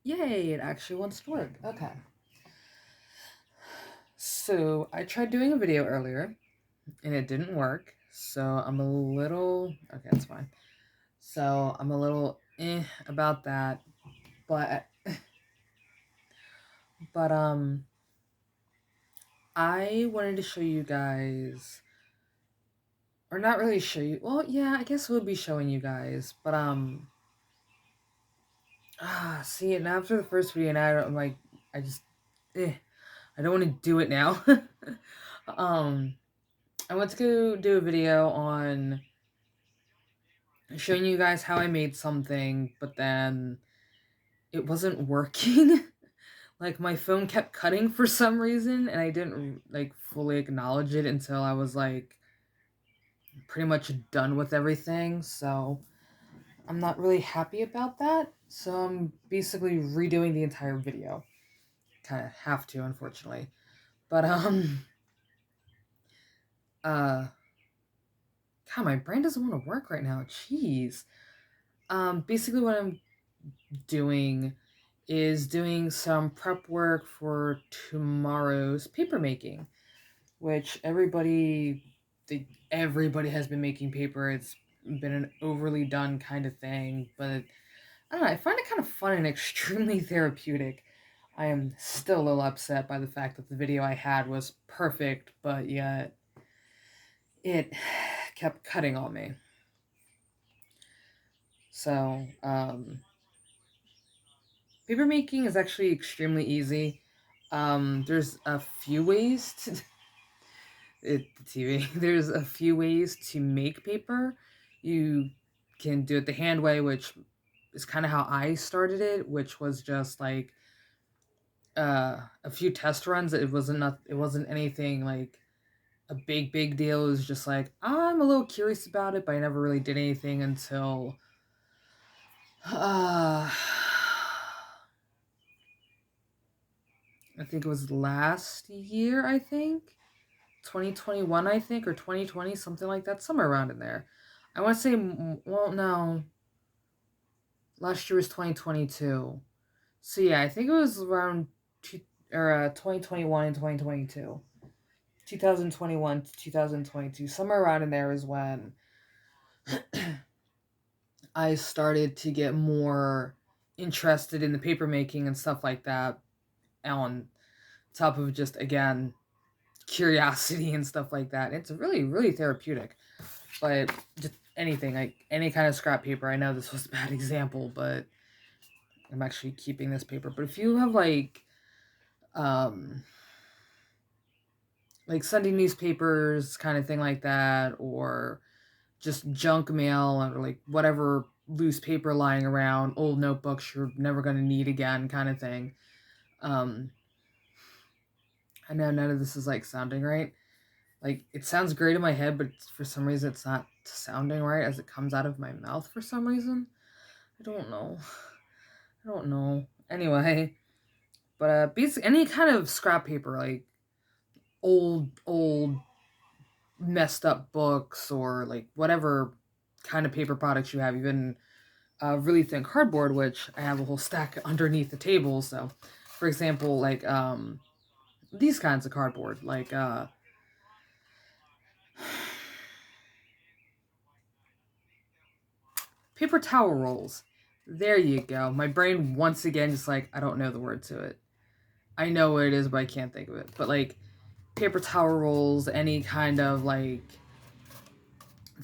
Yay, it actually wants to work. Okay. So I tried doing a video earlier and it didn't work. So I'm a little, okay, it's fine. So I'm a little about that. But, but I wanted to show you guys, or not really show you, well, yeah, I guess we'll be showing you guys. See, and after the first video, now I'm like, I just, I don't want to do it now. um, I went to go do a video on showing you guys how I made something, but then it wasn't working. Like, my phone kept cutting for some reason, and I didn't, like, fully acknowledge it until I was, like, pretty much done with everything, so I'm not really happy about that. So I'm basically redoing the entire video. Kind of have to, unfortunately. But, uh, God, my brain doesn't want to work right now. Jeez. Basically what I'm doing is doing some prep work for tomorrow's paper making, which everybody has been making paper. It's been an overly done kind of thing, but I don't know, I find it kind of fun and extremely therapeutic. I am still a little upset by the fact that the video I had was perfect, but yet it kept cutting on me. So, paper making is actually extremely easy. There's a few ways to the TV. There's a few ways to make paper. You can do it the hand way, which is kind of how I started it, which was just like a few test runs. It wasn't anything like a big deal. It was just like I'm a little curious about it, but I never really did anything until I think it was last year, I think. 2021, I think, or 2020, something like that, somewhere around in there. I want to say, well, no, last year was 2022. So yeah, I think it was around 2021 and 2022. 2021 to 2022, somewhere around in there is when I started to get more interested in the paper making and stuff like that, on top of just, again, curiosity and stuff like that. It's really therapeutic. But just anything, like any kind of scrap paper. I know this was a bad example, but I'm actually keeping this paper. But if you have um like Sunday newspapers, kind of thing like that, or just junk mail, or like whatever loose paper lying around, old notebooks you're never going to need again, kind of thing. um I know none of this is like sounding right. Like, it sounds great in my head, but for some reason it's not sounding right as it comes out of my mouth for some reason. I don't know. I don't know. Anyway, but basically any kind of scrap paper, like old messed up books, or like whatever kind of paper products you have, even really thin cardboard, which I have a whole stack underneath the table. So, for example, like these kinds of cardboard, like paper towel rolls. There you go. My brain once again just like, I don't know the word to it. I know what it is, but I can't think of it. But like paper towel rolls, any kind of like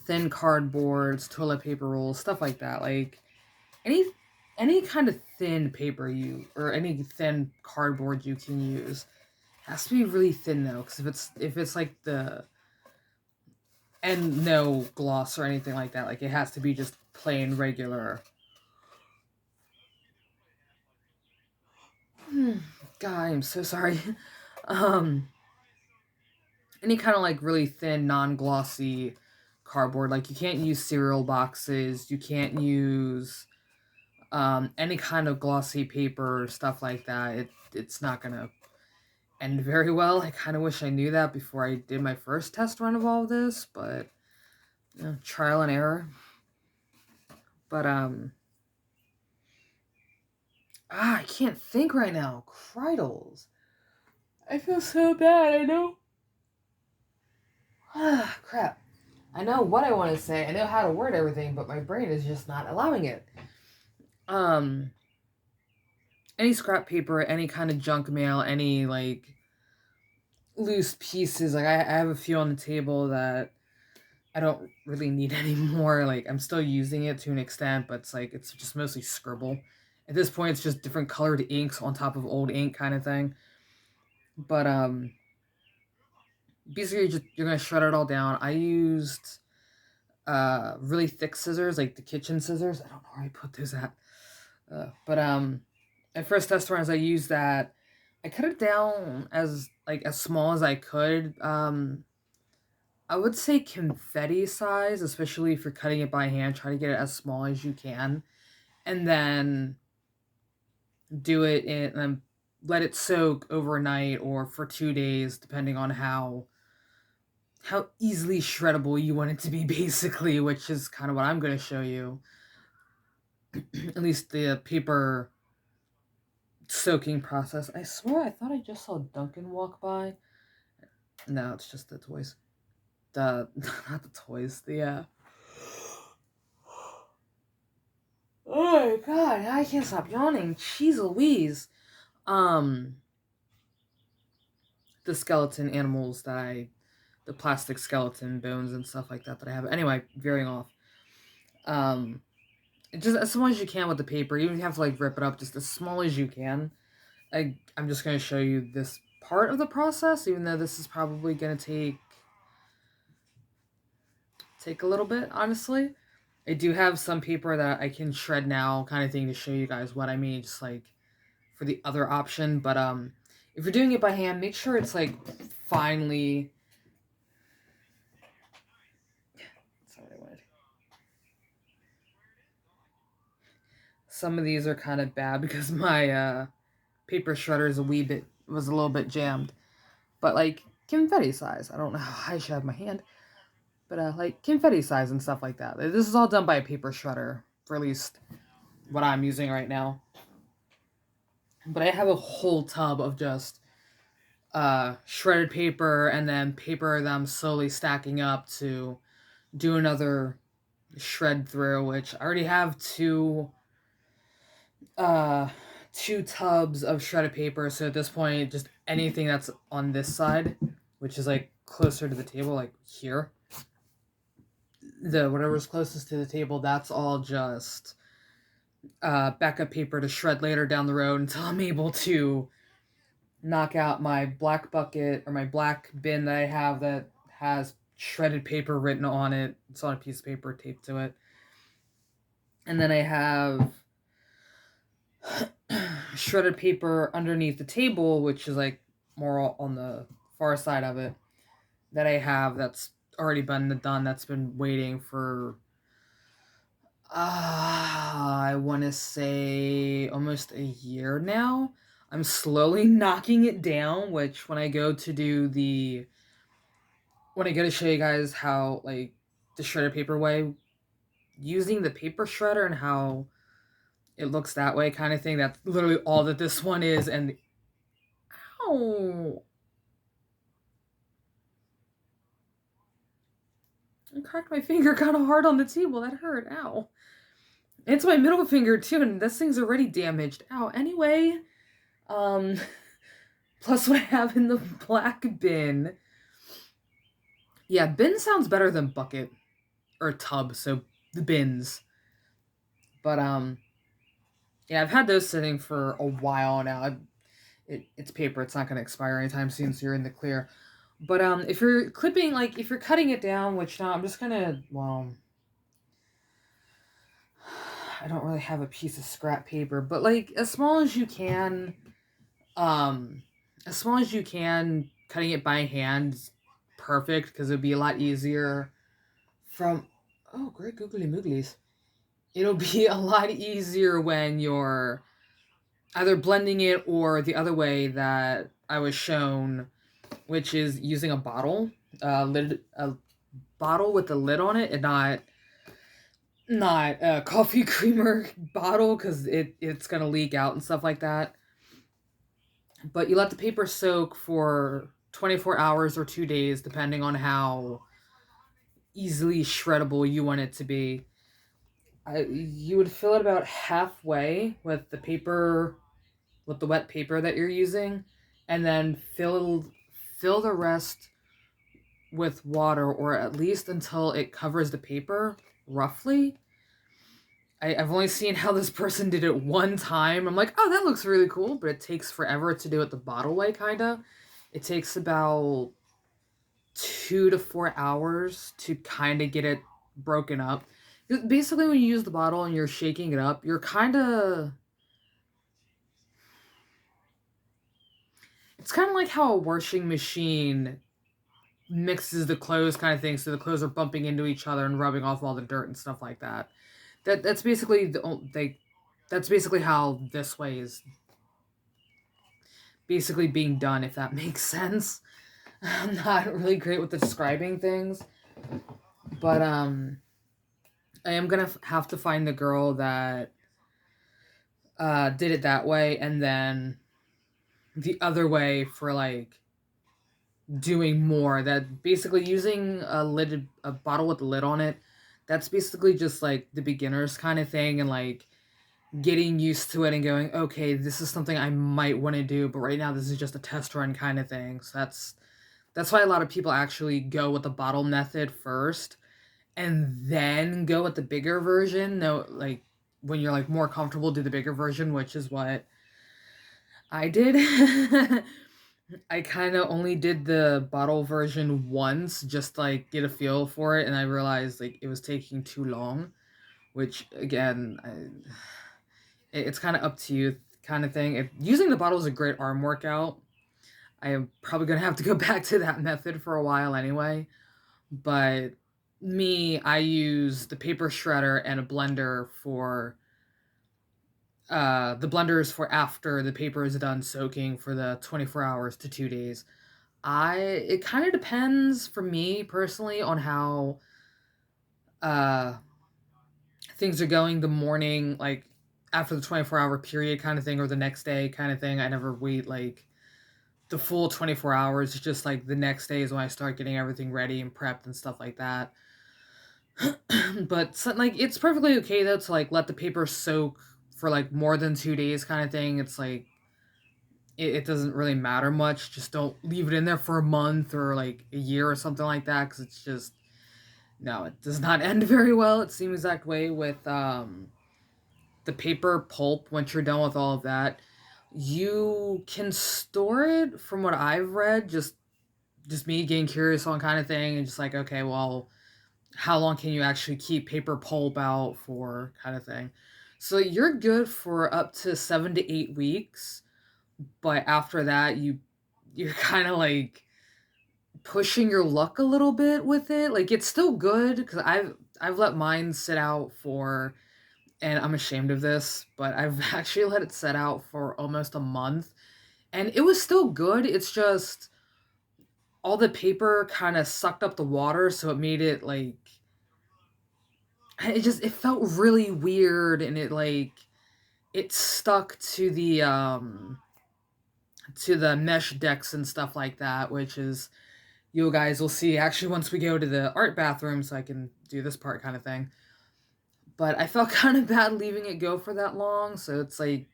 thin cardboards, toilet paper rolls, stuff like that. Like any any kind of thin paper or any thin cardboard you can use. It has to be really thin though, because if it's like and no gloss or anything like that, like it has to be just plain regular. God, I'm so sorry. um any kind of like really thin, non-glossy cardboard. Like, you can't use cereal boxes, you can't use any kind of glossy paper, stuff like that. It's not gonna end very well. I kind of wish I knew that before I did my first test run of all of this, but trial and error. But I can't think right now. Cridles. I feel so bad, I know. Ah, crap. I know what I want to say. I know how to word everything, but my brain is just not allowing it. Um, any scrap paper, any kind of junk mail, any like loose pieces. Like I have a few on the table that I don't really need anymore. Like I'm still using it to an extent, but it's like it's just mostly scribble. At this point, it's just different colored inks on top of old ink kind of thing. But basically, you're gonna shred it all down. I used really thick scissors, like the kitchen scissors. I don't know where I put those at. But at first test runs, I used that. I cut it down as like as small as I could. I would say confetti size, especially if you're cutting it by hand. Try to get it as small as you can, and then do it in let it soak overnight or for 2 days, depending on how easily shreddable you want it to be, basically, which is kind of what I'm going to show you. At least the paper soaking process. I swear I thought I just saw Duncan walk by. No, it's just the toys. The not the toys. The oh my god, I can't stop yawning. Jeez Louise. Um, the skeleton animals the plastic skeleton bones and stuff like that I have. Anyway, veering off. Um, just as small as you can with the paper. You don't have to like rip it up. Just as small as you can. I'm just going to show you this part of the process, even though this is probably going to take a little bit, honestly. I do have some paper that I can shred now, kind of thing, to show you guys what I mean, just like for the other option. But if you're doing it by hand, make sure it's like finely. That's not what I wanted. Some of these are kind of bad because my paper shredder is was a little bit jammed, but like confetti size. I don't know how high I should have my hand, but like confetti size and stuff like that. This is all done by a paper shredder, for at least what I'm using right now. But I have a whole tub of just shredded paper and then paper that I'm slowly stacking up to do another shred through, which I already have uh two tubs of shredded paper. So at this point, just anything that's on this side, which is like closer to the table, like here, the whatever's closest to the table, that's all just backup paper to shred later down the road until I'm able to knock out my black bucket or my black bin that I have that has shredded paper written on it. It's on a piece of paper taped to it. And then I have shredded paper underneath the table, which is like more on the far side of it, that I have that's already been done, that's been waiting for I want to say almost a year now. I'm slowly knocking it down, which when I go to show you guys how like the shredded paper way, using the paper shredder and how it looks that way kind of thing, that's literally all that this one is. And ow, I cracked my finger kind of hard on the table. That hurt. Ow. It's my middle finger too, and this thing's already damaged. Ow. Anyway, um, plus what I have in the black bin. Yeah, bin sounds better than bucket or tub, so the bins. But yeah, I've had those sitting for a while now. It's paper. It's not going to expire anytime soon, so you're in the clear. But if you're clipping, like if you're cutting it down, which now I'm just gonna, well, I don't really have a piece of scrap paper, but like as small as you can, um, as small as you can, cutting it by hand is perfect because it'd be a lot easier from. Oh, great googly mooglies! It'll be a lot easier when you're either blending it or the other way that I was shown, which is using a bottle, a bottle with a lid on it, and not a coffee creamer bottle because it's gonna leak out and stuff like that. But you let the paper soak for 24 hours or 2 days, depending on how easily shreddable you want it to be. You would fill it about halfway with the paper, with the wet paper that you're using, and then fill the rest with water, or at least until it covers the paper, roughly. I've only seen how this person did it one time. I'm like, oh, that looks really cool, but it takes forever to do it the bottle way, kind of. It takes about 2 to 4 hours to kind of get it broken up. Basically, when you use the bottle and you're shaking it up, you're kind of. It's kind of like how a washing machine mixes the clothes, kind of thing, so the clothes are bumping into each other and rubbing off all the dirt and stuff like that. That's basically that's basically how this way is basically being done, if that makes sense. I'm not really great with describing things, but I am gonna have to find the girl that did it that way, and then the other way for like doing more. That basically using a bottle with a lid on it. That's basically just like the beginners kind of thing, and like getting used to it and going, okay, this is something I might want to do, but right now this is just a test run kind of thing. So that's why a lot of people actually go with the bottle method first and then go with the bigger version. No, like when you're like more comfortable, do the bigger version, which is what I did. I kind of only did the bottle version once, just like get a feel for it, and I realized like it was taking too long. Which again, it's kind of up to you, kind of thing. If using the bottle is a great arm workout, I am probably gonna have to go back to that method for a while anyway. But me, I use the paper shredder and a blender for the blender is for after the paper is done soaking for the 24 hours to 2 days. It kind of depends for me personally on how uh things are going the morning, like after the 24-hour period kind of thing, or the next day kind of thing. I never wait like the full 24 hours. It's just like the next day is when I start getting everything ready and prepped and stuff like that. But so, like it's perfectly okay though to like let the paper soak for like more than 2 days kind of thing. It's like it doesn't really matter much. Just don't leave it in there for a month or like a year or something like that, because it's just no, it does not end very well. It's the exact way with the paper pulp. Once you're done with all of that, you can store it, from what I've read, just me getting curious on kind of thing, and just like, okay, well, how long can you actually keep paper pulp out for kind of thing. So you're good for up to 7 to 8 weeks, but after that you're kind of like pushing your luck a little bit with it. Like it's still good because I've let mine sit out for, and I'm ashamed of this, but I've actually let it set out for almost a month, and it was still good. It's just all the paper kind of sucked up the water, so it made it like it felt really weird, and it like it stuck to the mesh decks and stuff like that, which is you guys will see actually once we go to the art bathroom, so I can do this part kind of thing. But I felt kind of bad leaving it go for that long, so it's like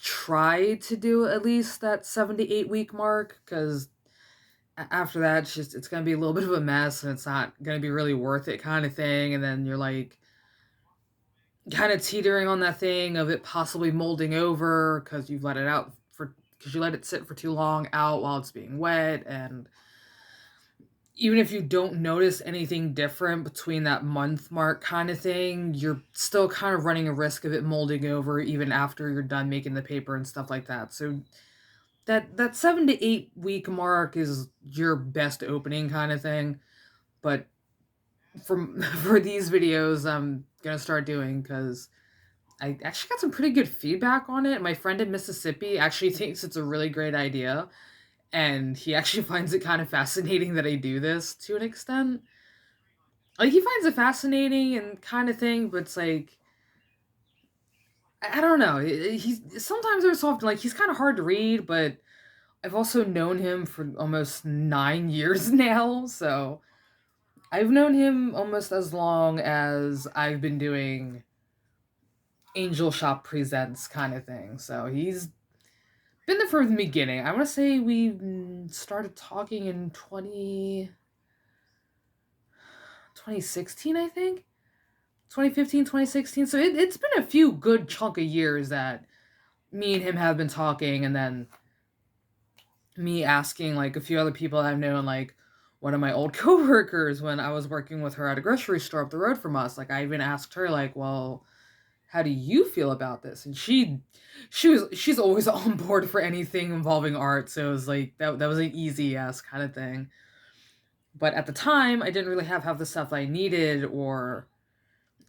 try to do at least that 7 to 8 week mark, because after that it's gonna be a little bit of a mess, and it's not gonna be really worth it kind of thing. And then you're like kind of teetering on that thing of it possibly molding over because you've let it out for because you let it sit for too long out while it's being wet. And even if you don't notice anything different between that month mark kind of thing, you're still kind of running a risk of it molding over even after you're done making the paper and stuff like that. So that 7 to 8 week mark is your best opening kind of thing. But for these videos, I'm gonna start doing, because I actually got some pretty good feedback on it. My friend in Mississippi actually thinks it's a really great idea, and he actually finds it kind of fascinating that I do this to an extent. like, he finds it fascinating and kind of thing, but it's like, I don't know. He's sometimes there's often like he's kind of hard to read, but I've also known him for almost 9 years now, so I've known him almost as long as I've been doing Angel Shop Presents kind of thing. So he's been there from the beginning. I want to say we started talking in 2016, I think. 2015, 2016. So it's been a few good chunk of years that me and him have been talking, and then me asking like a few other people I've known, like one of my old coworkers when I was working with her at a grocery store up the road from us. Like I even asked her, like, well, how do you feel about this? And she's always on board for anything involving art, so it was like that was an easy yes kind of thing. But at the time, I didn't really have half the stuff I needed or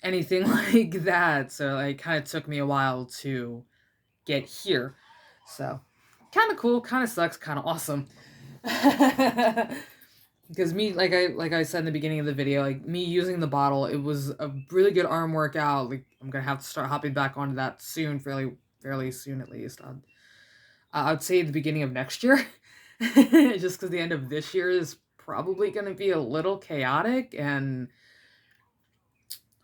anything like that, so it kind of took me a while to get here. So kind of cool, kind of sucks, kind of awesome. Because me, like I said in the beginning of the video, like me using the bottle, it was a really good arm workout. Like I'm gonna have to start hopping back onto that soon, fairly soon at least. I'd say the beginning of next year, just because the end of this year is probably gonna be a little chaotic, and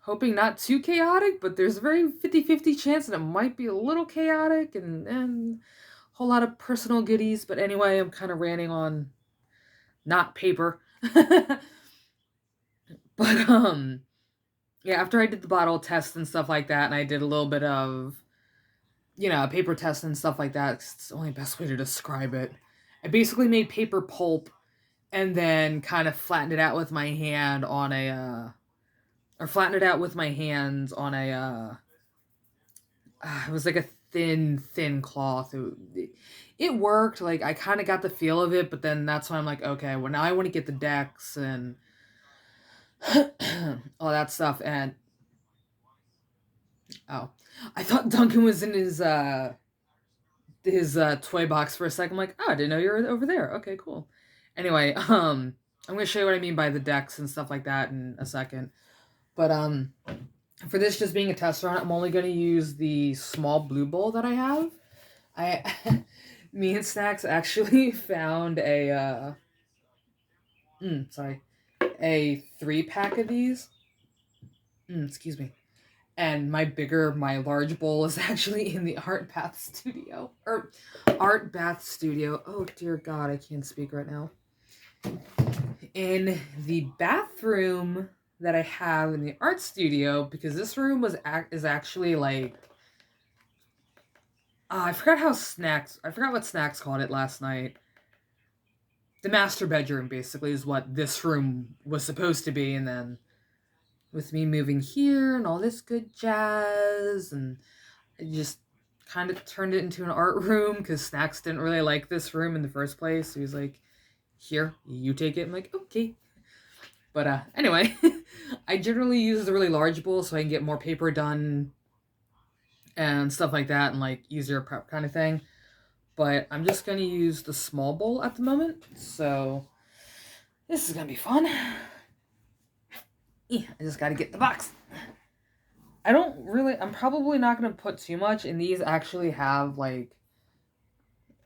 hoping not too chaotic, but there's a very 50-50 chance that it might be a little chaotic, and a whole lot of personal goodies. But anyway, I'm kind of ranting on not paper. But yeah, after I did the bottle test and stuff like that, and I did a little bit of, a paper test and stuff like that, 'cause it's the only best way to describe it. I basically made paper pulp and then kind of flattened it out with my hand on a or flattened it out with my hands on a it was like a thin cloth. It worked. Like I kind of got the feel of it, but then that's when I'm like, okay, well now I want to get the decks and all that stuff. And oh, I thought Duncan was in his toy box for a second. I'm like, oh, I didn't know you were over there. Okay, cool. Anyway, I'm gonna show you what I mean by the decks and stuff like that in a second. But for this just being a test run, I'm only gonna use the small blue bowl that I have. I me and Snacks actually found a 3-pack of these. Excuse me. And my large bowl is actually in the art bath studio. Or art bath studio. Oh dear God, I can't speak right now. In the bathroom that I have in the art studio, because this room is actually like I forgot what Snacks called it last night. The master bedroom basically is what this room was supposed to be, and then with me moving here and all this good jazz, and I just kind of turned it into an art room because Snacks didn't really like this room in the first place. So he's like, here, you take it. I'm like, okay. But anyway, I generally use the really large bowl so I can get more paper done and stuff like that, and like easier prep kind of thing. But I'm just going to use the small bowl at the moment. So this is going to be fun. I just got to get the box. I'm probably not going to put too much, and these actually have like,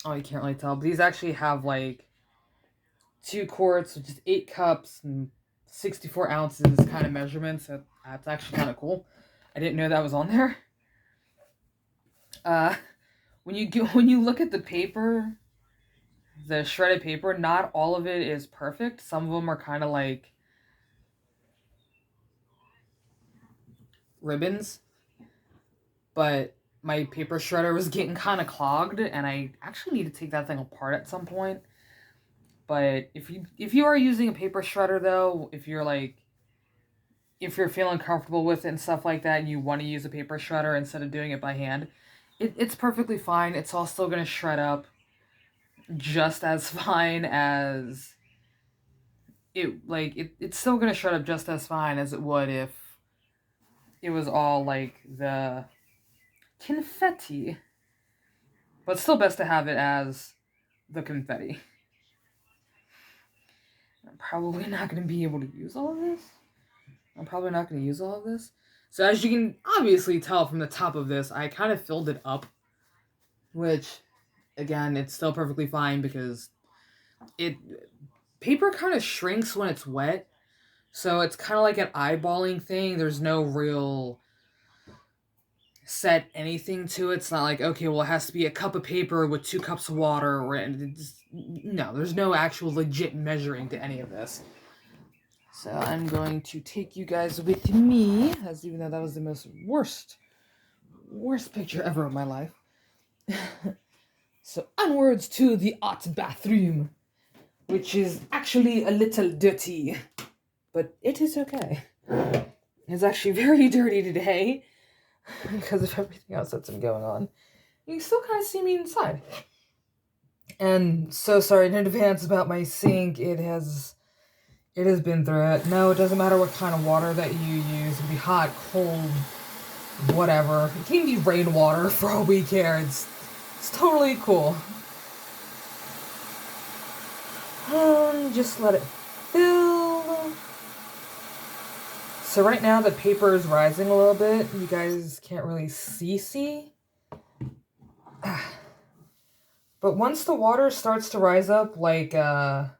oh, you can't really tell, but these actually have like 2 quarts, which is 8 cups and 64 ounces kind of measurements. So that's actually kind of cool. I didn't know that was on there. When you look at the paper, the shredded paper, not all of it is perfect. Some of them are kind of like ribbons, but my paper shredder was getting kind of clogged, and I actually need to take that thing apart at some point. But if you are using a paper shredder though, if you're feeling comfortable with it and stuff like that, and you want to use a paper shredder instead of doing it by hand, it's perfectly fine. It's all still gonna shred up just as fine as it's still gonna shred up just as fine as it would if it was all like the confetti. But still best to have it as the confetti. I'm probably not gonna be able to use all of this. I'm probably not going to use all of this. So as you can obviously tell from the top of this, I kind of filled it up, which, again, it's still perfectly fine because it paper kind of shrinks when it's wet. So it's kind of like an eyeballing thing. There's no real set anything to it. It's not like, okay, well, it has to be a cup of paper with 2 cups of water. No, there's no actual legit measuring to any of this. So I'm going to take you guys with me, as even though that was the most worst picture ever of my life. So onwards to the art bathroom, which is actually a little dirty, but it is okay. It's actually very dirty today because of everything else that's been going on. You can still kind of see me inside. And so sorry in advance about my sink. It has been through it. No, it doesn't matter what kind of water that you use. It can be hot, cold, whatever. It can be rainwater for all we care. It's totally cool. Just let it fill. So right now the paper is rising a little bit. You guys can't really see. But once the water starts to rise up, like, I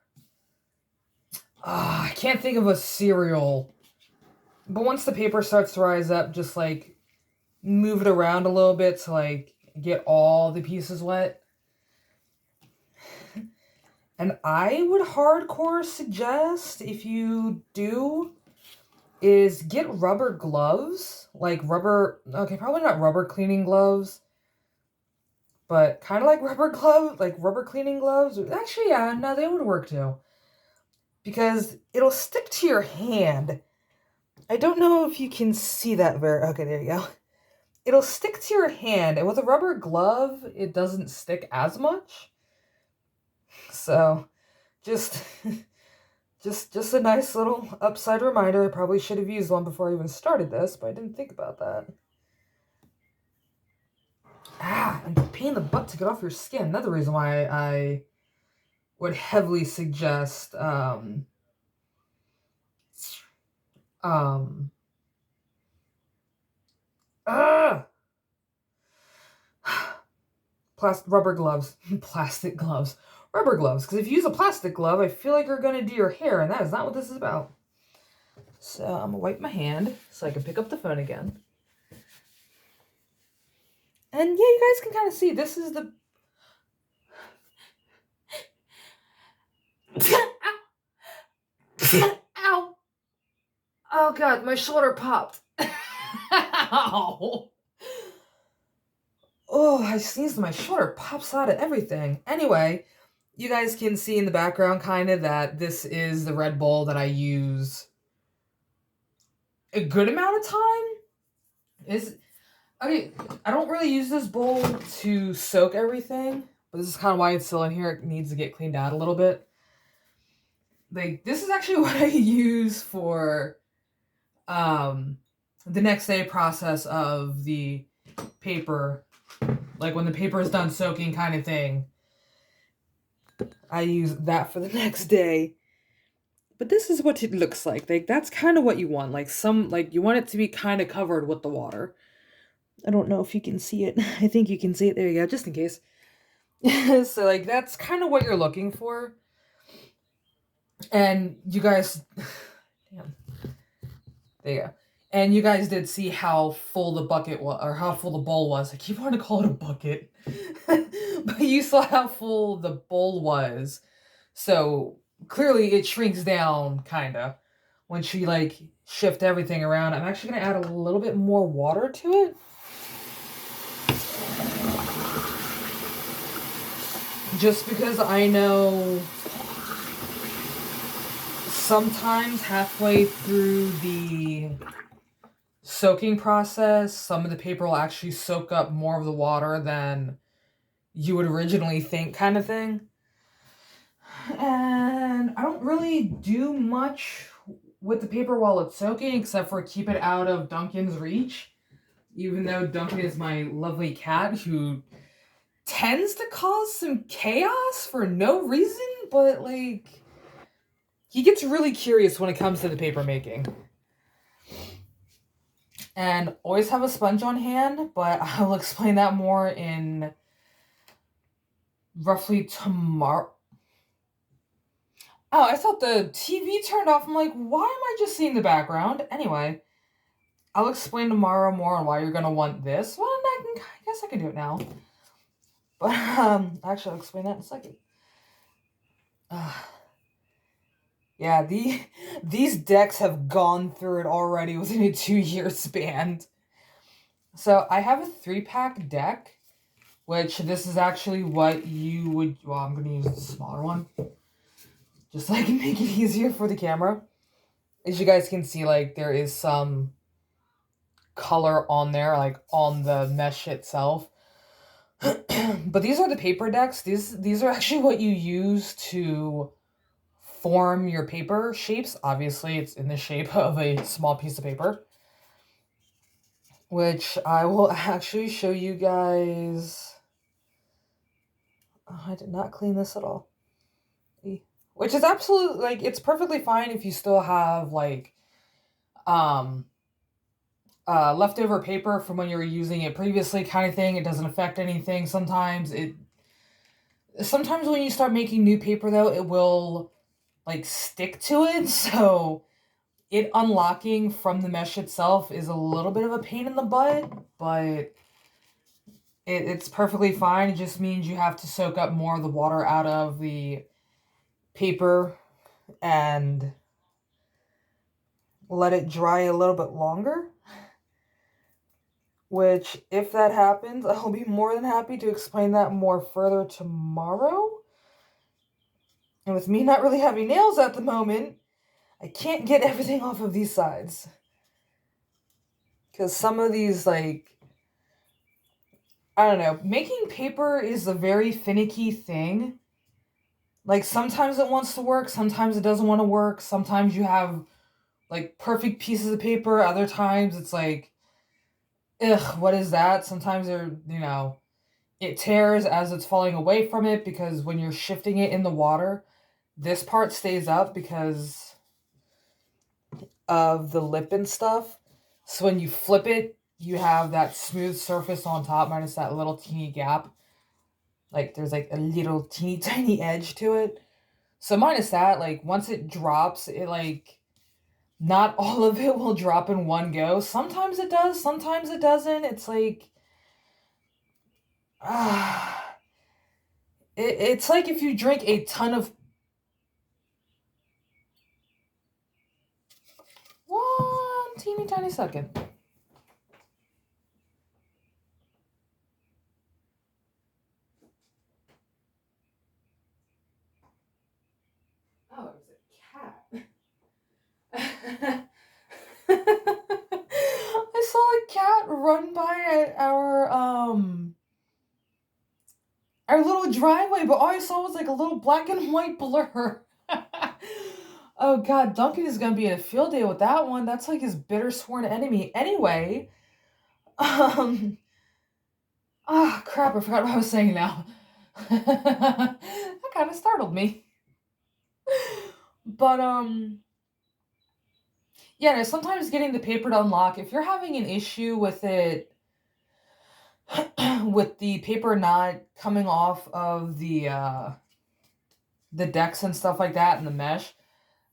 can't think of a cereal. But once the paper starts to rise up, just, like, move it around a little bit to, like, get all the pieces wet. And I would hardcore suggest, if you do, is get rubber gloves. Like okay, probably not rubber cleaning gloves, but kind of like rubber cleaning gloves. Actually, yeah, no, they would work too. Because it'll stick to your hand. I don't know if you can see that okay, there you go. It'll stick to your hand, and with a rubber glove, it doesn't stick as much. So, just a nice little upside reminder. I probably should have used one before I even started this, but I didn't think about that. And the pain in the butt to get off your skin. Another reason why I would heavily suggest rubber gloves. Plastic gloves. Rubber gloves. Because if you use a plastic glove, I feel like you're going to do your hair, and that is not what this is about. So I'm going to wipe my hand so I can pick up the phone again. And yeah, you guys can kind of see, this is the... Ow! Oh god, my shoulder popped. Ow! Oh, I sneezed, my shoulder pops out of everything. Anyway, you guys can see in the background kind of that this is the red bowl that I use a good amount of time. Okay, I don't really use this bowl to soak everything, but this is kind of why it's still in here. It needs to get cleaned out a little bit. Like, this is actually what I use for the next day process of the paper. Like, when the paper is done soaking kind of thing, I use that for the next day. But this is what it looks like. Like, that's kind of what you want. Like, you want it to be kind of covered with the water. I don't know if you can see it. I think you can see it. There you go, just in case. So, like, that's kind of what you're looking for. And you guys... Damn. There you go. And you guys did see how full the bucket was, or how full the bowl was. I keep wanting to call it a bucket. But you saw how full the bowl was. So, clearly it shrinks down, kind of, once you, like, shift everything around. I'm actually going to add a little bit more water to it. Just because I know sometimes halfway through the soaking process, some of the paper will actually soak up more of the water than you would originally think, kind of thing. And I don't really do much with the paper while it's soaking, except for keep it out of Duncan's reach. Even though Duncan is my lovely cat who tends to cause some chaos for no reason, but, like, he gets really curious when it comes to the paper making. And always have a sponge on hand, but I will explain that more in roughly tomorrow. Oh, I thought the TV turned off. I'm like, why am I just seeing the background? Anyway, I'll explain tomorrow more on why you're gonna want this. Well, I guess I can do it now. But actually, I'll explain that in a second. Yeah, these decks have gone through it already within a 2-year span. So I have a 3-pack deck, which this is actually what you would. Well, I'm gonna use the smaller one, just so I can make it easier for the camera. As you guys can see, like there is some color on there, like on the mesh itself. But these are the paper decks. These are actually what you use to form your paper shapes. Obviously, it's in the shape of a small piece of paper, which I will actually show you guys. Oh, I did not clean this at all. Which is absolutely, like, it's perfectly fine if you still have, like, leftover paper from when you were using it previously kind of thing. It doesn't affect anything. Sometimes when you start making new paper, though, it will, like, stick to it. So it unlocking from the mesh itself is a little bit of a pain in the butt, but it's perfectly fine. It just means you have to soak up more of the water out of the paper and let it dry a little bit longer. Which, if that happens, I'll be more than happy to explain that more further tomorrow. And with me not really having nails at the moment, I can't get everything off of these sides. Because some of these, like, I don't know, making paper is a very finicky thing. Like, sometimes it wants to work, sometimes it doesn't want to work. Sometimes you have, like, perfect pieces of paper. Other times it's like, ugh, what is that? Sometimes it tears as it's falling away from it, because when you're shifting it in the water, this part stays up because of the lip and stuff. So when you flip it, you have that smooth surface on top minus that little teeny gap. Like there's like a little teeny tiny edge to it. So minus that, like once it drops, it like not all of it will drop in one go. Sometimes it does, sometimes it doesn't. It's like it's like if you drink a ton of one teeny tiny second. Oh, it was a cat. I saw a cat run by our little driveway, but all I saw was like a little black and white blur. Oh god, Duncan is gonna be in a field day with that one. That's like his bitter sworn enemy. Anyway, crap, I forgot what I was saying now. That kind of startled me. But yeah, no, sometimes getting the paper to unlock, if you're having an issue with it, with the paper not coming off of the decks and stuff like that and the mesh,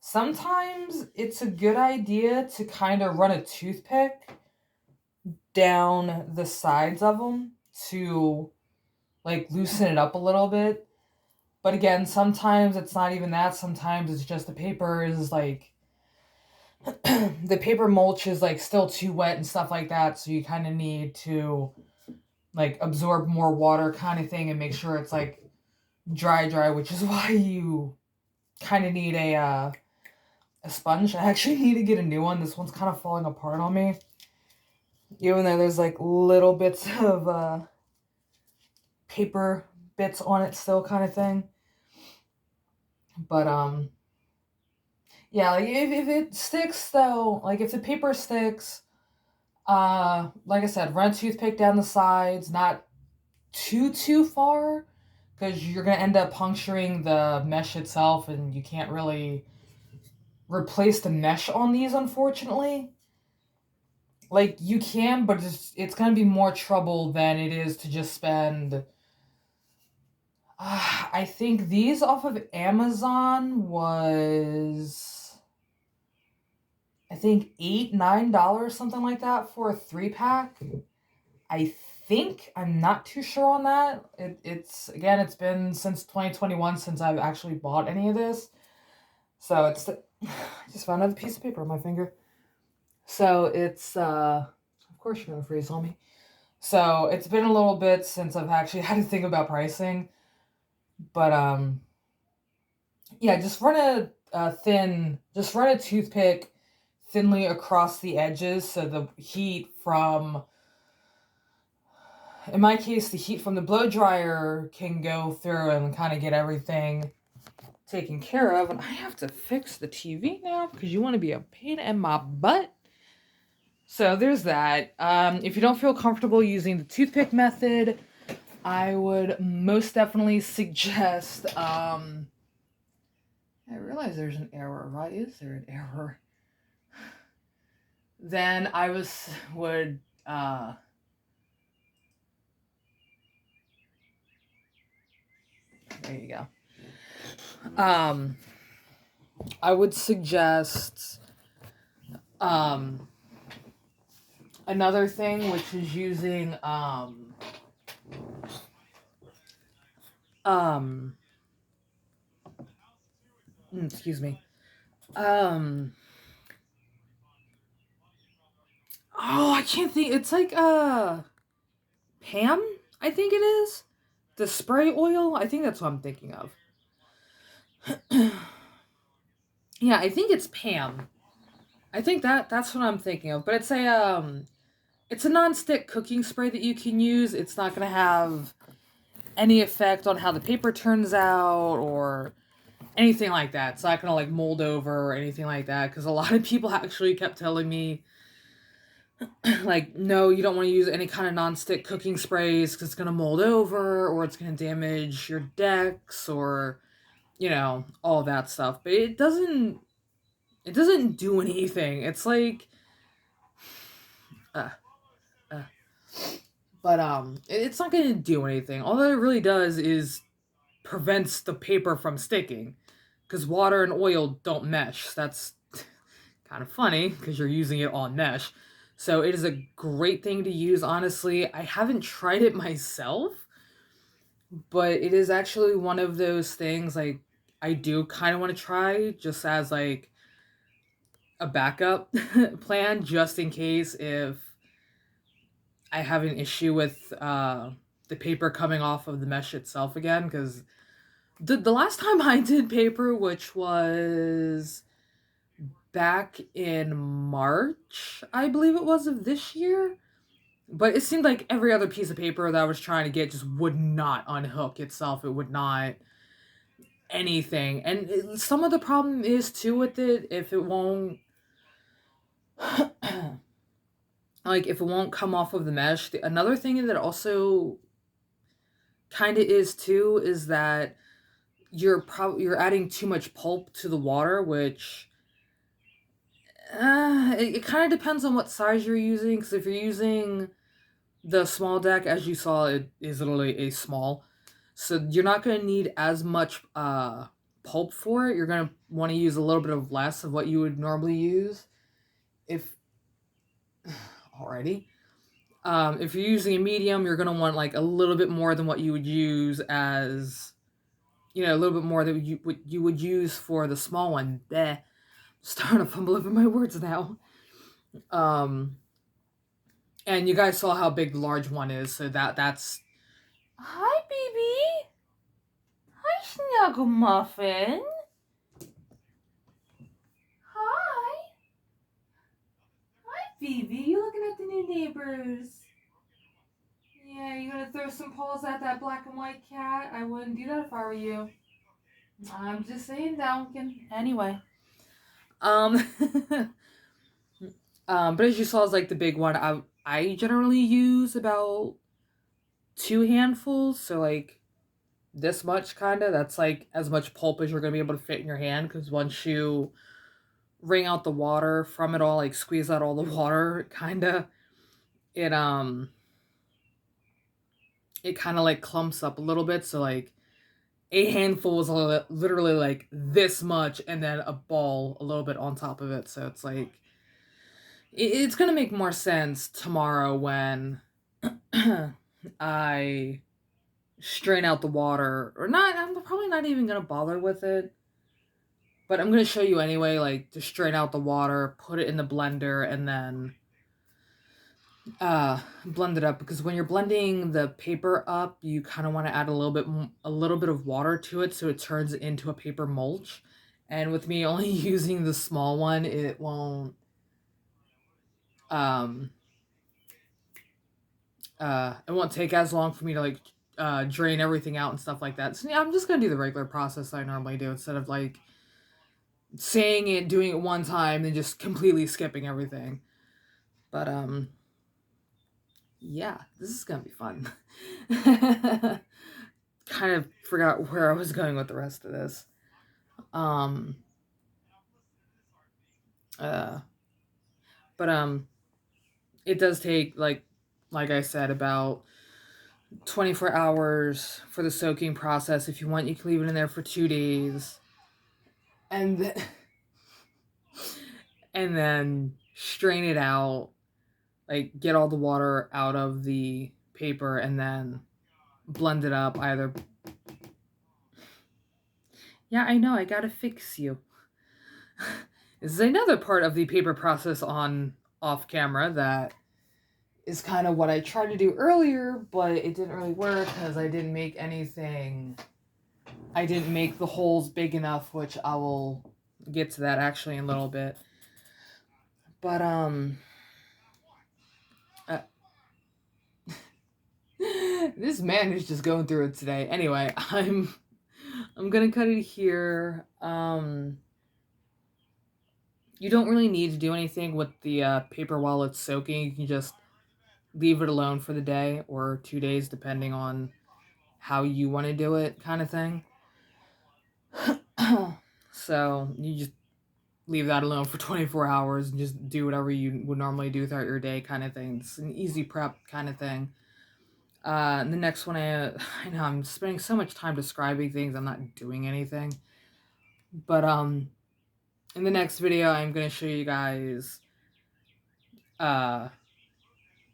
sometimes it's a good idea to kind of run a toothpick down the sides of them to like loosen it up a little bit. But again, sometimes it's not even that. Sometimes it's just the paper is like the paper mulch is like still too wet and stuff like that, so you kind of need to like absorb more water kind of thing and make sure it's like dry, which is why you kind of need a sponge. I actually need to get a new one. This one's kind of falling apart on me, even though there's like little bits of paper bits on it still kind of thing. But yeah, like if it sticks though, like if the paper sticks, like I said, run a toothpick down the sides, not too far, because you're gonna end up puncturing the mesh itself, and you can't really replace the mesh on these, unfortunately. like, you can, but it's gonna be more trouble than it is to just spend. I think these off of Amazon was, I think $8, $9, something like that for a 3-pack. I think I'm not too sure on that. It's again, it's been since 2021 since I've actually bought any of this. So it's I just found another piece of paper on my finger. So it's of course you're gonna freeze on me. So it's been a little bit since I've actually had to think about pricing, but yeah, just run a toothpick thinly across the edges so the heat from, in my case, the heat from the blow dryer can go through and kind of get everything taken care of. And I have to fix the TV now because you want to be a pain in my butt. So there's that. If you don't feel comfortable using the toothpick method, I would most definitely suggest. I realize there's an error. Why is there an error? Then I would there you go. I would suggest another thing, which is using excuse me. Oh, I can't think. It's like Pam, I think it is. The spray oil. I think that's what I'm thinking of. Yeah, I think it's Pam. I think that's what I'm thinking of. But it's a non-stick cooking spray that you can use. It's not going to have any effect on how the paper turns out or anything like that. It's not going to like mold over or anything like that, because a lot of people actually kept telling me like, no, you don't want to use any kind of non-stick cooking sprays because it's going to mold over or it's going to damage your decks or, all that stuff. But it doesn't do anything. It's like, uh, uh, but it's not going to do anything. All that it really does is prevents the paper from sticking, because water and oil don't mesh. That's kind of funny because you're using it on mesh. So it is a great thing to use, honestly. I haven't tried it myself, but it is actually one of those things like I do kind of want to try just as like a backup plan, just in case if I have an issue with the paper coming off of the mesh itself again. Because the last time I did paper, which was back in March, I believe it was, of this year. But it seemed like every other piece of paper that I was trying to get just would not unhook itself. It would not anything. And some of the problem is too with it, if it won't like if it won't come off of the mesh. Another thing that also kind of is too is that you're adding too much pulp to the water, which it kind of depends on what size you're using. Because if you're using the small deck, as you saw, it is literally a small, so you're not going to need as much pulp for it. You're going to want to use a little bit of less of what you would normally use if already. If you're using a medium, you're going to want like a little bit more than what you would use as, a little bit more than you would use for the small one. Bleh. Starting to fumble over my words now. And you guys saw how big the large one is, so that's. Hi, baby. Hi, Snuggle Muffin. Hi. Hi, Phoebe. You looking at the new neighbors? Yeah, you gonna throw some paws at that black and white cat? I wouldn't do that if I were you. I'm just saying, Duncan. Anyway. Um, but as you saw, is like the big one. I generally use about 2 handfuls, so like this much kind of. That's like as much pulp as you're gonna be able to fit in your hand, because once you wring out the water from it all, like squeeze out all the water, kinda, it it kind of like clumps up a little bit. So like a handful is literally like this much, and then a ball a little bit on top of it. So it's like it's gonna make more sense tomorrow when I strain out the water, or not. I'm probably not even gonna bother with it, but I'm gonna show you anyway, like to strain out the water, put it in the blender, and then blend it up, because when you're blending the paper up, you kind of want to add a little bit of water to it so it turns into a paper mulch. And with me only using the small one, um it won't take as long for me to like drain everything out and stuff like that. So yeah, I'm just gonna do the regular process I normally do, instead of like saying it, doing it one time, and just completely skipping everything. But yeah, this is gonna be fun. Kind of forgot where I was going with the rest of this. Um uh but it does take, like I said, about 24 hours for the soaking process. If you want, you can leave it in there for 2 days. And and then strain it out, like get all the water out of the paper, and then blend it up either. Yeah, I know, I gotta fix you. This is another part of the paper process on off camera that is kind of what I tried to do earlier, but it didn't really work because I didn't make anything. I didn't make the holes big enough, which I will get to that actually in a little bit. But uh, this man is just going through it today. Anyway, I'm gonna cut it here. You don't really need to do anything with the paper while it's soaking. You can just leave it alone for the day or 2 days, depending on how you want to do it, kind of thing. So you just leave that alone for 24 hours and just do whatever you would normally do throughout your day, kind of thing. It's an easy prep kind of thing. And the next one, I know I'm spending so much time describing things, I'm not doing anything. But in the next video, I'm gonna show you guys at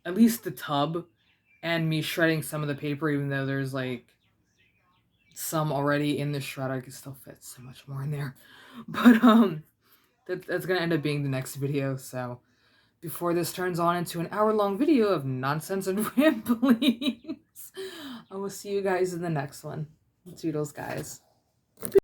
least the tub and me shredding some of the paper, even though there's like some already in the shredder. I can still fit so much more in there. But that's gonna end up being the next video. So before this turns on into an hour-long video of nonsense and ramblings, I will see you guys in the next one. Toodles, guys.